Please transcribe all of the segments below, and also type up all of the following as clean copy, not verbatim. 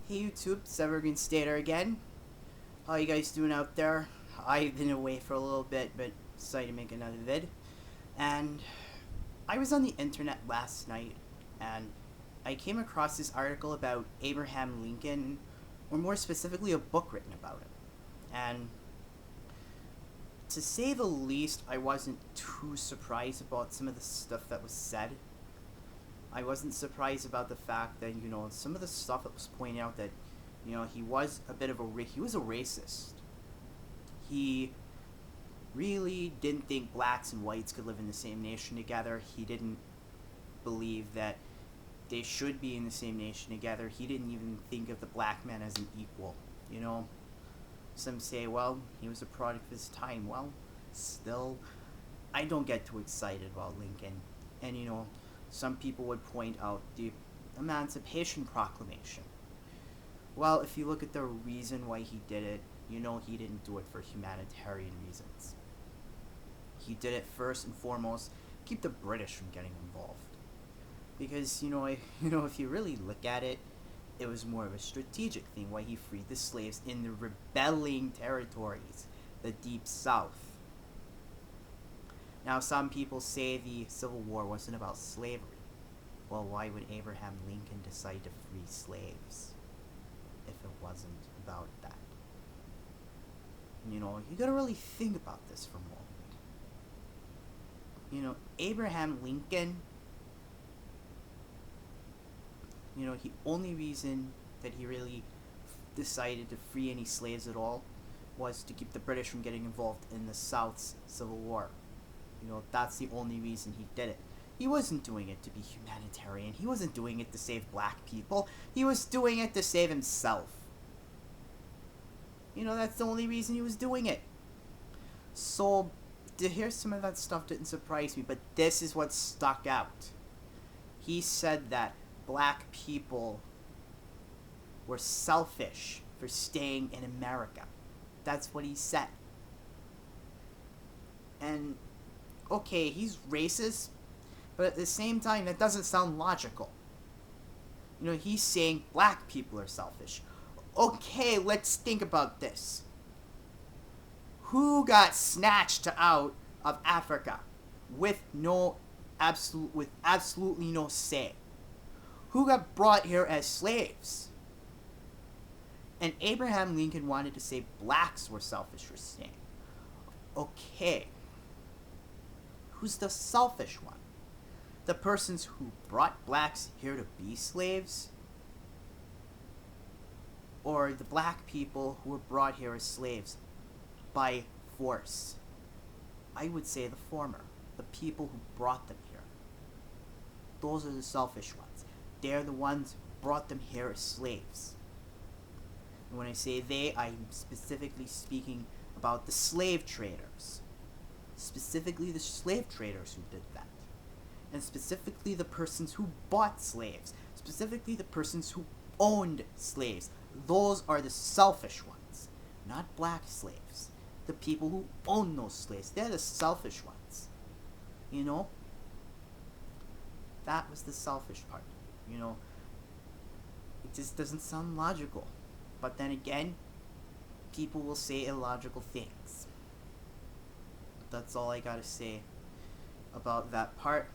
Hey YouTube, it's Evergreen Stater again. How you guys doing out there? I've been away for a little bit, but decided to make another vid. And I was on the internet last night, and I came across this article about Abraham Lincoln, or more specifically, a book written about him. And to say the least, I wasn't too surprised about some of the stuff that was said. I wasn't surprised about the fact that, some of the stuff that was pointed out that, he was a bit of he was a racist. He really didn't think blacks and whites could live in the same nation together. He didn't believe that they should be in the same nation together. He didn't even think of the black man as an equal, Some say, well, he was a product of his time. Well, still, I don't get too excited about Lincoln. And, some people would point out the Emancipation Proclamation. Well, if you look at the reason why he did it, he didn't do it for humanitarian reasons. He did it first and foremost keep the British from getting involved. Because, if you really look at it, it was more of a strategic thing why he freed the slaves in the rebelling territories, the Deep South. Now, some people say the Civil War wasn't about slavery. Well, why would Abraham Lincoln decide to free slaves if it wasn't about that? You gotta really think about this for a moment. Abraham Lincoln, the only reason that he really decided to free any slaves at all was to keep the British from getting involved in the South's Civil War. That's the only reason he did it. He wasn't doing it to be humanitarian. He wasn't doing it to save black people. He was doing it to save himself. That's the only reason he was doing it. So, to hear some of that stuff didn't surprise me, but this is what stuck out. He said that black people were selfish for staying in America. That's what he said. And okay, he's racist, but at the same time, that doesn't sound logical. He's saying black people are selfish. Okay, let's think about this. Who got snatched out of Africa with absolutely no say? Who got brought here as slaves? And Abraham Lincoln wanted to say blacks were selfish for staying. Okay. Who's the selfish one? The persons who brought blacks here to be slaves? Or the black people who were brought here as slaves by force? I would say the former. The people who brought them here. Those are the selfish ones. They're the ones who brought them here as slaves. And when I say they, I'm specifically speaking about the slave traders. Specifically the slave traders who did that. And specifically the persons who bought slaves. Specifically the persons who owned slaves. Those are the selfish ones. Not black slaves. The people who own those slaves. They're the selfish ones. That was the selfish part. It just doesn't sound logical. But then again, people will say illogical things. That's all I gotta say about that part.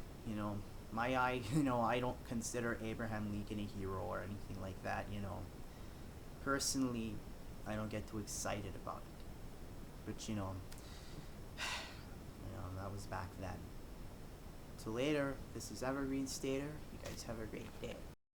I don't consider Abraham Lincoln a hero or anything like that, Personally, I don't get too excited about it. But, that was back then. Till later, this is Evergreen Stater. You guys have a great day.